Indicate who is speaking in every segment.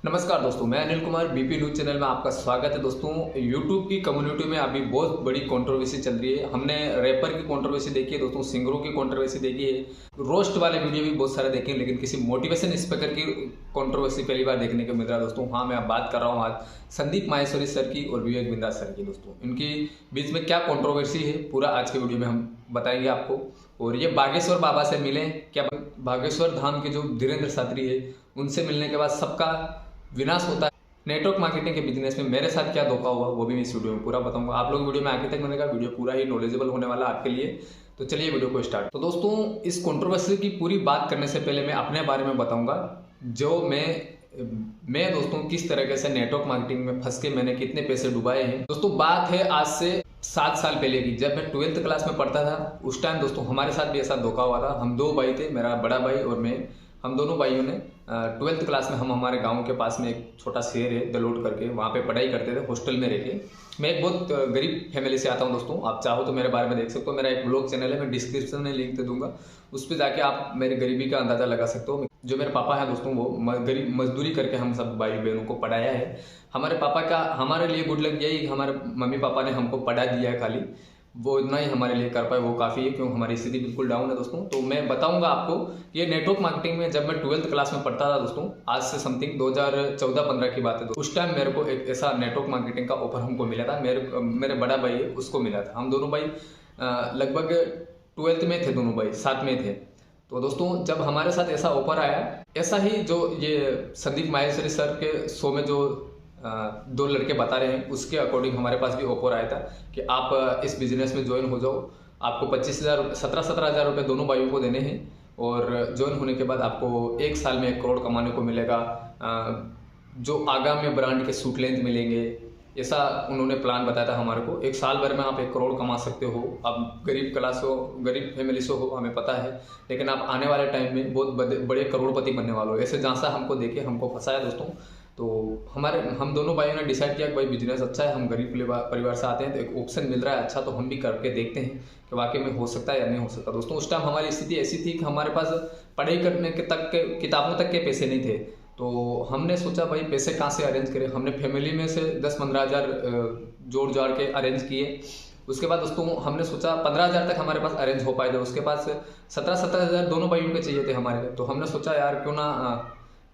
Speaker 1: नमस्कार दोस्तों, मैं Anil Kumar BP news channel में आपका स्वागत है। दोस्तों, यूट्यूब की कम्युनिटी में अभी बहुत बड़ी कंट्रोवर्सी चल रही है। हमने रैपर की कंट्रोवर्सी देखी है दोस्तों, सिंगरों की कंट्रोवर्सी देखी है, रोस्ट वाले वीडियो भी बहुत सारे देखे हैं, लेकिन किसी मोटिवेशन स्पीकर की कंट्रोवर्सी पहली बार देखने को मिल रहा है दोस्तों। हाँ, मैं बात कर रहा हूँ आज संदीप माहेश्वरी सर की और विवेक बिंदास सर की। दोस्तों, इनकी बीच में क्या कंट्रोवर्सी है पूरा आज के वीडियो में हम बताएंगे आपको। और ये बागेश्वर बाबा से मिले क्या? बागेश्वर धाम के जो धीरेन्द्र शास्त्री है उनसे मिलने के बाद सबका विनाश होता है। नेटवर्क मार्केटिंग के बिजनेस में मेरे साथ क्या धोखा हुआ वो भी मैं इस वीडियो में पूरा बताऊंगा। आप लोग वीडियो में आगे तक बनेगा, वीडियो पूरा ही नॉलेजेबल होने वाला आपके लिए। तो चलिए वीडियो को स्टार्ट। तो दोस्तों, इस कंट्रोवर्सी की पूरी बात करने से पहले मैं अपने बारे में बताऊंगा, जो मैं दोस्तों किस तरीके से नेटवर्क मार्केटिंग में फंस के मैंने कितने पैसे डुबाए हैं। दोस्तों, बात है आज से 7 साल पहले की, जब मैं 12th क्लास में पढ़ता था। उस टाइम दोस्तों हमारे साथ भी ऐसा धोखा हुआ था। हम 2 भाई थे, मेरा बड़ा भाई और मैं। हम दोनों भाइयों ने 12th क्लास में हम हमारे गांव के पास में एक छोटा शहर है दलोट करके, वहाँ पे पढ़ाई करते थे हॉस्टल में रह के। मैं एक बहुत गरीब फैमिली से आता हूँ दोस्तों। आप चाहो तो मेरे बारे में देख सकते हो, मेरा एक ब्लॉग चैनल है, मैं डिस्क्रिप्शन में लिंक दे दूंगा, उस पर जाके आप मेरी गरीबी का अंदाजा लगा सकते हो। जो मेरे पापा है दोस्तों, वो गरीब मजदूरी करके हम सब भाई बहनों को पढ़ाया है। हमारे पापा का हमारे लिए गुड लक यही, हमारे मम्मी पापा ने हमको पढ़ा दिया है, खाली वो इतना ही हमारे लिए कर पाए वो काफ़ी है, क्योंकि हमारी स्थिति बिल्कुल डाउन है दोस्तों। तो मैं बताऊंगा आपको ये नेटवर्क मार्केटिंग में, जब मैं 12th क्लास में पढ़ता था दोस्तों, आज से समथिंग 2014-15 की बात है। उस टाइम मेरे को एक ऐसा नेटवर्क मार्केटिंग का ऑफर हमको मिला था। मेरे बड़ा भाई है उसको मिला था। हम दोनों भाई लगभग 12th में थे, दोनों भाई साथ में थे। तो दोस्तों, जब हमारे साथ ऐसा ऑफर आया, ऐसा ही जो ये संदीप माहेश्वरी सर के शो में जो 2 लड़के बता रहे हैं, उसके अकॉर्डिंग हमारे पास भी ऑफर आया था कि आप इस बिजनेस में ज्वाइन हो जाओ। आपको 25,000 17,000 रुपये दोनों भाइयों को देने हैं, और ज्वाइन होने के बाद आपको 1 साल में 1 करोड़ कमाने को मिलेगा। जो आगामी ब्रांड के सूट लेंथ मिलेंगे, ऐसा उन्होंने प्लान बताया था हमारे को। 1 साल भर में आप 1 करोड़ कमा सकते हो। अब गरीब क्लास हो, गरीब फैमिली से हो, हमें पता है, लेकिन आप आने वाले टाइम में बहुत बड़े करोड़पति बनने वाले हो। ऐसे झांसा हमको देके हमको फंसाया दोस्तों। तो हम दोनों भाइयों ने डिसाइड किया कि भाई बिजनेस अच्छा है, हम गरीब परिवार से आते हैं, तो एक ऑप्शन मिल रहा है अच्छा, तो हम भी करके देखते हैं कि वाकई में हो सकता है या नहीं हो सकता। दोस्तों, उस टाइम हमारी स्थिति ऐसी थी कि हमारे पास पढ़ाई करने के किताबों तक के पैसे नहीं थे। तो हमने सोचा भाई पैसे कहाँ से अरेंज करें। हमने फैमिली में से 10-15 हज़ार जोड़ जाड़ के अरेंज किए। उसके बाद दोस्तों हमने सोचा 15 हज़ार तक हमारे पास अरेंज हो पाए थे। उसके पास 17 हज़ार दोनों भाइयों के चाहिए थे हमारे। तो हमने सोचा यार क्यों ना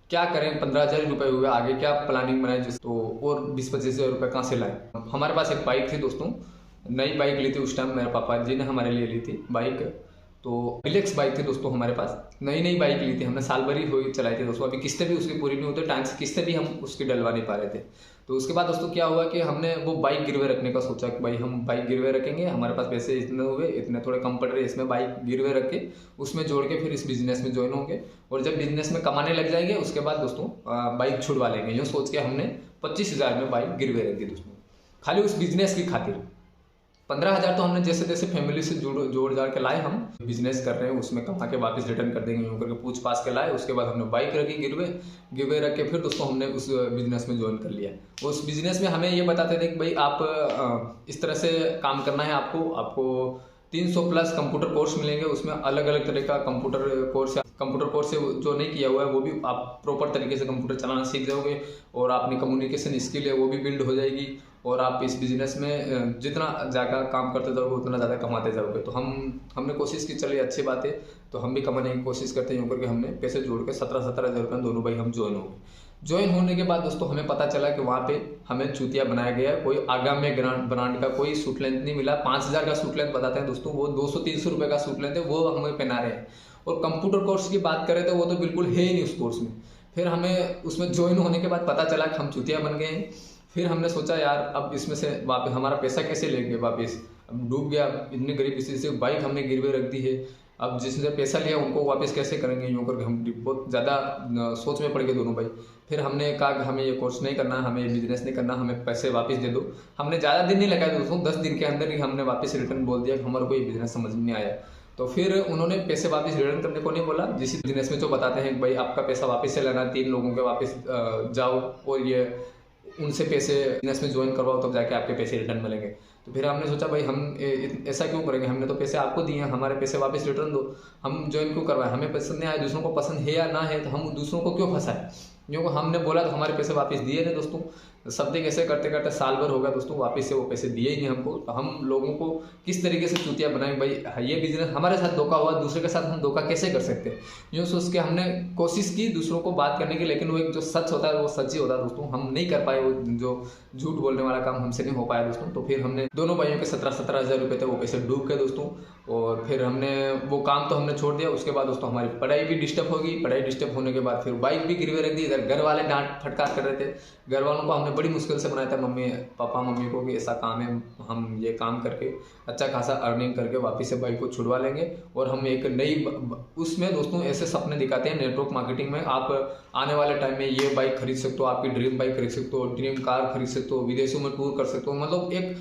Speaker 1: क्या करें, 15,000 रुपये हुए, आगे क्या प्लानिंग बनाए, तो और 20-25 हज़ार रुपये कहाँ से लाए। हमारे पास एक बाइक थी दोस्तों, नई बाइक ली थी उस टाइम, मेरे पापा जी ने हमारे लिए ली थी बाइक। तो डिलेक्स बाइक थी दोस्तों हमारे पास, नई बाइक ली थी हमने, साल भर ही हुई चलाई थी दोस्तों। अभी किस्तें भी उसकी पूरी नहीं होती, टाइम से किस्तें भी हम उसकी डलवा नहीं पा रहे थे। तो उसके बाद दोस्तों क्या हुआ कि हमने वो बाइक गिरवे रखने का सोचा कि भाई हम बाइक गिरवे रखेंगे, हमारे पास पैसे इतने हुए, इतने थोड़े कम पड़ रहे, इसमें बाइक गिरवे रख के उसमें जोड़ के फिर इस बिजनेस में ज्वाइन होंगे, और जब बिजनेस में कमाने लग जाएंगे उसके बाद दोस्तों बाइक छुड़वा लेंगे। यूँ सोच के हमने 25,000 में बाइक गिरवे रख दी दोस्तों, खाली उस बिजनेस की खातिर। 15,000 तो हमने जैसे तैसे फैमिली से जोड़ जाड़ के लाए, हम बिजनेस कर रहे हैं उसमें कमा के वापस रिटर्न कर देंगे यूँ करके पूछ पाछ के लाए। उसके बाद हमने बाइक रखी गिरवे रख के फिर दोस्तों हमने उस बिजनेस में ज्वाइन कर लिया। उस बिजनेस में हमें ये बताते थे कि भाई आप इस तरह से काम करना है, आपको 300+ कंप्यूटर कोर्स मिलेंगे, उसमें अलग अलग तरह का कंप्यूटर कोर्स से जो नहीं किया हुआ है वो भी आप प्रॉपर तरीके से कंप्यूटर चलाना सीख जाओगे, और अपनी कम्युनिकेशन स्किल है वो भी बिल्ड हो जाएगी, और आप इस बिजनेस में जितना ज़्यादा काम करते जाओगे उतना ज़्यादा कमाते जाओगे। तो हमने कोशिश की, चलिए अच्छी बात है, तो हम भी कमाने की कोशिश करते हैं यूँ करके हमने पैसे जोड़ के 17,000 रुपये दोनों भाई हम ज्वाइन हो गए। ज्वाइन होने के बाद दोस्तों हमें पता चला कि वहाँ पे हमें चूतिया बनाया गया है। कोई आगामी ब्रांड का कोई सूट लेंथ नहीं मिला। 5,000 का सूट लेंथ बताते हैं दोस्तों, वो 200-300 रुपये का सूट लेंथ है, वो हमें पहना रहे हैं। और कंप्यूटर कोर्स की बात करें तो वो तो बिल्कुल है ही नहीं उस कोर्स में। फिर हमें उसमें ज्वाइन होने के बाद पता चला कि हम चूतिया बन गए हैं। फिर हमने सोचा यार अब इसमें से वापस हमारा पैसा कैसे लेंगे वापस, अब डूब गया, इतनी गरीब स्थिति से बाइक हमने गिरवे रख दी है, अब जिसने पैसा लिया उनको वापस कैसे करेंगे, यूँ करके हम बहुत ज़्यादा सोच में पड़ गए दोनों भाई। फिर हमने कहा कि हमें ये कोर्स नहीं करना, हमें ये बिजनेस नहीं करना, हमें पैसे वापस दे दो। हमने ज़्यादा दिन नहीं लगाया दोस्तों, 10 दिन के अंदर ही हमने वापस रिटर्न बोल दिया कि हमारे को ये बिजनेस समझ में नहीं आया। तो फिर उन्होंने पैसे वापस रिटर्न करने को नहीं बोला। जिस बिजनेस में जो बताते हैं कि भाई आपका पैसा वापस से लेना, 3 लोगों के वापस जाओ और ये उनसे पैसे बिजनेस में ज्वाइन करवाओ, तब जाके आपके पैसे रिटर्न मिलेंगे। तो फिर हमने सोचा भाई हम ऐसा क्यों करेंगे, हमने तो पैसे आपको दिए हैं, हमारे पैसे रिटर्न दो, हम ज्वाइन क्यों करवाएं, हमें पसंद नहीं आया, दूसरों को पसंद है या ना है, तो हम दूसरों को क्यों फंसाएं। क्योंकि हमने बोला तो हमारे पैसे वापस दिए नहीं दोस्तों। समथिंग ऐसे करते करते साल भर हो गया दोस्तों, वापस से वो पैसे दिए ही नहीं हमको। तो हम लोगों को किस तरीके से चूतिया बनाए भाई, ये बिजनेस हमारे साथ धोखा हुआ, दूसरे के साथ हम धोखा कैसे कर सकते हैं। यूँ सोच के हमने कोशिश की दूसरों को बात करने की, लेकिन वो एक जो सच होता है वो सच ही होता है दोस्तों। हम नहीं कर पाए वो जो झूठ बोलने वाला काम हमसे नहीं हो पाया दोस्तों। तो फिर हमने दोनों भाइयों के 17-17 हज़ार रुपये थे वो पैसे डूब गए दोस्तों। और फिर हमने वो काम तो हमने छोड़ दिया। उसके बाद दोस्तों हमारी पढ़ाई भी डिस्टर्ब हो गई। पढ़ाई डिस्टर्ब होने के बाद फिर बाइक भी गिरवे रख दी। इधर घर वाले डांट फटकार कर रहे थे। घर वालों को हमने बड़ी मुश्किल से बनाया था, मम्मी पापा मम्मी को, कि ऐसा काम है, हम ये काम करके अच्छा खासा अर्निंग करके वापस से बाइक को छुड़वा लेंगे और हम एक नई उसमें दोस्तों ऐसे सपने दिखाते हैं नेटवर्क मार्केटिंग में। आप आने वाले टाइम में ये बाइक खरीद सकते हो, आपकी ड्रीम बाइक खरीद सकते हो, ड्रीम कार खरीद सकते हो, विदेशों में टूर कर सकते हो। मतलब एक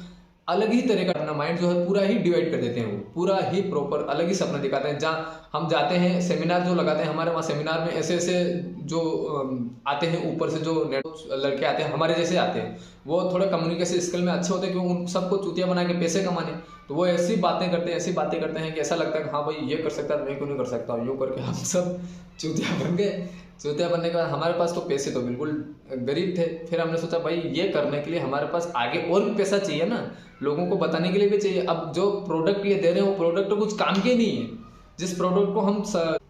Speaker 1: अलग ही तरह का अपना माइंड जो है पूरा ही डिवाइड कर देते हैं, वो पूरा ही प्रॉपर अलग ही सपना दिखाते हैं। जहाँ हम जाते हैं सेमिनार जो लगाते हैं, हमारे वहाँ सेमिनार में ऐसे ऐसे जो आते हैं ऊपर से जो नेट लड़के आते हैं हमारे जैसे आते हैं, वो थोड़े कम्युनिकेशन स्किल में अच्छे होते हैं, क्योंकि उन सबको चूतिया बना के पैसे कमाने। तो वो ऐसी बातें करते हैं कि ऐसा लगता है कि हाँ भाई ये कर सकता है, मैं क्यों नहीं कर सकता। यूँ करके हम सब चूतिया बन गए। चूतिया बनने के बाद हमारे पास तो पैसे तो बिल्कुल गरीब थे। फिर हमने सोचा भाई ये करने के लिए हमारे पास आगे और भी पैसा चाहिए ना, लोगों को बताने के लिए भी चाहिए। अब जो प्रोडक्ट ये दे रहे हैं वो प्रोडक्ट तो कुछ काम के नहीं है। जिस प्रोडक्ट को हम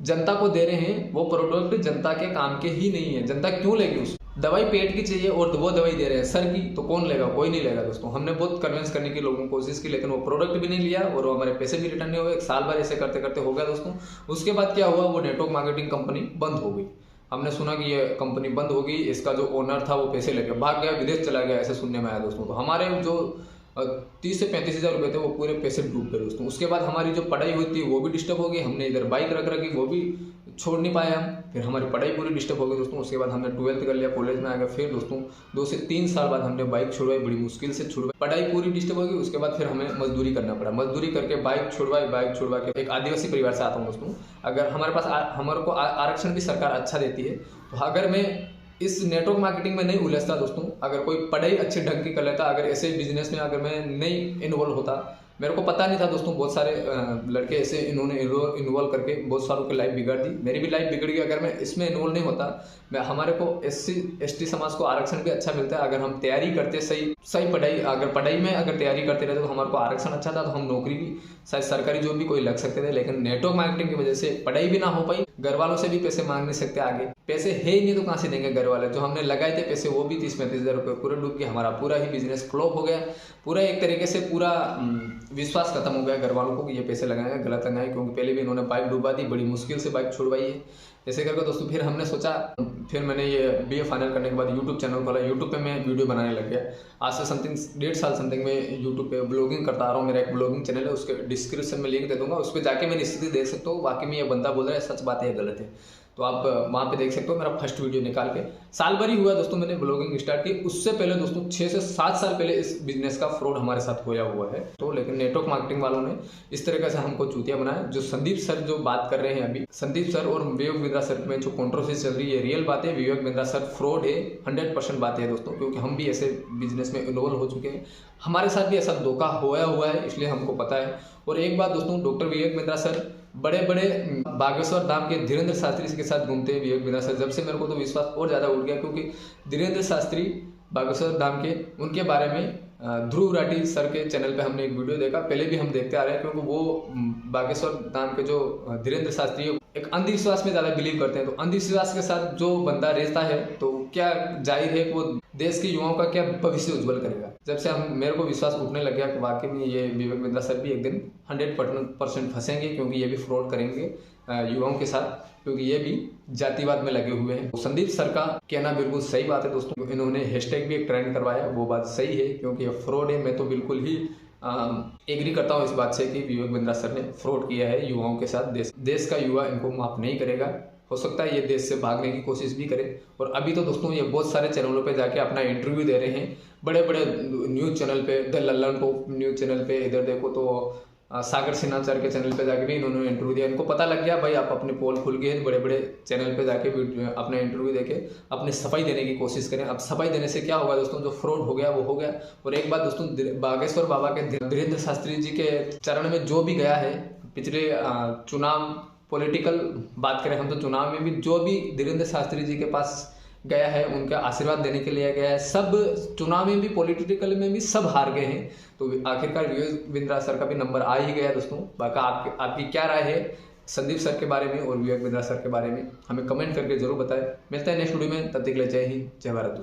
Speaker 1: जनता को दे रहे हैं वो प्रोडक्ट जनता के काम के ही नहीं है। जनता क्यों लेगी उस दवाई पेट की चाहिए और वो दवाई दे रहे हैं सर की, तो कौन लेगा? कोई नहीं लेगा दोस्तों। हमने बहुत कन्विंस करने की लोगों को कोशिश की, लेकिन वो प्रोडक्ट भी नहीं लिया और वो हमारे पैसे भी रिटर्न नहीं हुए। एक साल भर ऐसे करते करते हो गया दोस्तों। उसके बाद क्या हुआ, वो नेटवर्क मार्केटिंग कंपनी बंद हो गई। हमने सुना कि ये कंपनी बंद हो गई, इसका जो ओनर था वो पैसे लेके भाग गया, विदेश चला गया, ऐसे सुनने में आया दोस्तों। तो हमारे जो 30 से 35 हज़ार रुपये थे वो पूरे पैसे डूब गए दोस्तों। उसके बाद हमारी जो पढ़ाई हुई थी वो भी डिस्टर्ब हो गई। हमने इधर बाइक रख रखी, वो भी छोड़ नहीं पाया हम। फिर हमारी पढ़ाई पूरी डिस्टर्ब हो गई दोस्तों। उसके बाद हमने 12th कर लिया, कॉलेज में आ गया। फिर दोस्तों 2 से 3 साल बाद हमने बाइक छुड़वाई, बड़ी मुश्किल से छुड़वाई। पढ़ाई पूरी डिस्टर्ब हो गई। उसके बाद फिर हमें मजदूरी करना पड़ा। मजदूरी करके बाइक छुड़वा के एक आदिवासी परिवार से आता हूँ दोस्तों। अगर हमारे पास हमारे को आरक्षण भी सरकार अच्छा देती है, तो अगर मैं इस नेटवर्क मार्केटिंग में नहीं उलझता दोस्तों, अगर कोई पढ़ाई अच्छे ढंग की कर लेता, अगर ऐसे बिजनेस में अगर मैं नहीं इन्वॉल्व होता, मेरे को पता नहीं था दोस्तों। बहुत सारे लड़के ऐसे इन्होंने इन्वॉल्व करके बहुत सारों की लाइफ बिगाड़ दी। मेरी भी लाइफ बिगड़ गई। अगर मैं इसमें इन्वॉल्व नहीं होता, मैं हमारे को SC ST समाज को आरक्षण भी अच्छा मिलता है। अगर हम तैयारी करते सही पढ़ाई, अगर पढ़ाई में अगर तैयारी करते रहते तो हमारे को आरक्षण अच्छा था, तो हम नौकरी भी शायद सरकारी जॉब भी कोई लग सकते थे। लेकिन नेटवर्क मार्केटिंग की वजह से पढ़ाई भी ना हो पाई, घर वालों से भी पैसे मांग नहीं सकते आगे, पैसे है ही नहीं तो कहाँ से देंगे घर वाले। जो हमने लगाए थे पैसे वो भी 30-35 हज़ार रुपये पूरे डूब के हमारा पूरा ही बिजनेस फ्लॉप हो गया। पूरा एक तरीके से पूरा विश्वास खत्म हो गया घर वालों को कि ये पैसे लगाए गलत लगाए, क्योंकि पहले भी इन्होंने बाइक डुबा दी, बड़ी मुश्किल से बाइक छुड़वाई है। ऐसे करके दोस्तों फिर हमने सोचा, फिर मैंने ये BA फाइनल करने के बाद यूट्यूब चैनल खोला। यूट्यूब पे मैं वीडियो बनाने लग गया। आज से समथिंग 1.5 साल समथिंग में यूट्यूब पे ब्लॉगिंग करता आ रहा हूँ। मेरा एक ब्लॉगिंग चैनल है, उसके डिस्क्रिप्शन में लिंक दे दूंगा। उस पर जाके मेरी स्थिति देख सकते हो, वाकई में ये बंदा बोल रहा है सच बात है या गलत है। तो आप वहाँ पे देख सकते हो। मेरा फर्स्ट वीडियो निकाल के साल भर ही हुआ दोस्तों मैंने ब्लॉगिंग स्टार्ट की। उससे पहले दोस्तों 6 से 7 साल पहले इस बिजनेस का फ्रॉड हमारे साथ होया हुआ है। तो लेकिन नेटवर्क मार्केटिंग वालों ने इस तरीके से हमको चूतिया बनाया। जो संदीप सर जो बात कर रहे हैं अभी, संदीप सर और विवेक बिंद्रा सर में जो कॉन्ट्रोवर्सी चल रही है, रियल बात है। विवेक बिंद्रा सर फ्रॉड है, 100% बात है दोस्तों, क्योंकि हम भी ऐसे बिजनेस में इन्वॉल्व हो चुके हैं। हमारे साथ भी ऐसा धोखा होया हुआ है, इसलिए हमको पता है। और एक बात दोस्तों, डॉक्टर विवेक बिंद्रा सर बड़े बड़े बागेश्वर धाम के धीरेन्द्र शास्त्री के साथ घूमते हैं विवेक बिंद्रा सर। जब से मेरे को तो विश्वास और ज़्यादा उठ गया, क्योंकि धीरेन्द्र शास्त्री बागेश्वर धाम के उनके बारे में ध्रुव राठी सर के चैनल पे हमने एक वीडियो देखा। पहले भी हम देखते आ रहे हैं, क्योंकि वो बागेश्वर धाम के जो धीरेन्द्र शास्त्री एक अंधविश्वास में ज़्यादा बिलीव करते हैं। तो अंधविश्वास के साथ जो बंदा रहता है तो क्या जाहिर है कि वो देश के युवाओं का क्या भविष्य उज्जवल करेगा। जब से मेरे को विश्वास उठने लग गया कि वाकई में ये विवेक बिंद्रा सर भी एक दिन 100% फंसेंगे, क्योंकि ये भी फ्रॉड करेंगे युवाओं के साथ, क्योंकि ये भी जातिवाद में लगे हुए हैं। तो संदीप सर का कहना बिल्कुल सही बात है दोस्तों। इन्होंने हैशटैग भी एक ट्रेंड करवाया, वो बात सही है, क्योंकि ये फ्रॉड है। मैं तो बिल्कुल ही एग्री करता हूँ इस बात से कि विवेक बिंद्रा सर ने फ्रॉड किया है युवाओं के साथ। देश का युवा इनको माफ नहीं करेगा। हो सकता है ये देश से भागने की कोशिश भी करे। और अभी तो दोस्तों ये बहुत सारे चैनलों पे जाके अपना इंटरव्यू दे रहे हैं, बड़े बड़े न्यूज़ चैनल पे, the Lallan top news channel पे, इधर देखो तो सागर सिन्हा सर के चैनल पे जाके भी इन्होंने इंटरव्यू दिया। इनको पता लग गया भाई आप अपने पोल खुल गए, बड़े बड़े चैनल पे जाके अपना इंटरव्यू देके अपनी सफाई देने की कोशिश करें। अब सफाई देने से क्या होगा दोस्तों, जो फ्रॉड हो गया वो हो गया। और एक बात दोस्तों, बागेश्वर बाबा के धीरेन्द्र शास्त्री जी के चरण में जो भी गया है, पिछले चुनाव पॉलिटिकल बात करें हम तो चुनाव में भी जो भी धीरेन्द्र शास्त्री जी के पास गया है, उनका आशीर्वाद देने के लिए गया है। सब चुनाव में भी, पॉलिटिकल में भी सब हार गए हैं, तो आखिरकार विवेक बिंद्रा सर का भी नंबर आ ही गया दोस्तों। बाकी आपकी क्या राय है संदीप सर के बारे में और विवेक बिंद्रा सर के बारे में, हमें कमेंट करके जरूर बताएं। मिलता है नेक्स्ट वीडियो में, तब तक के लिए जय हिंद, जय भारत दोस्तों।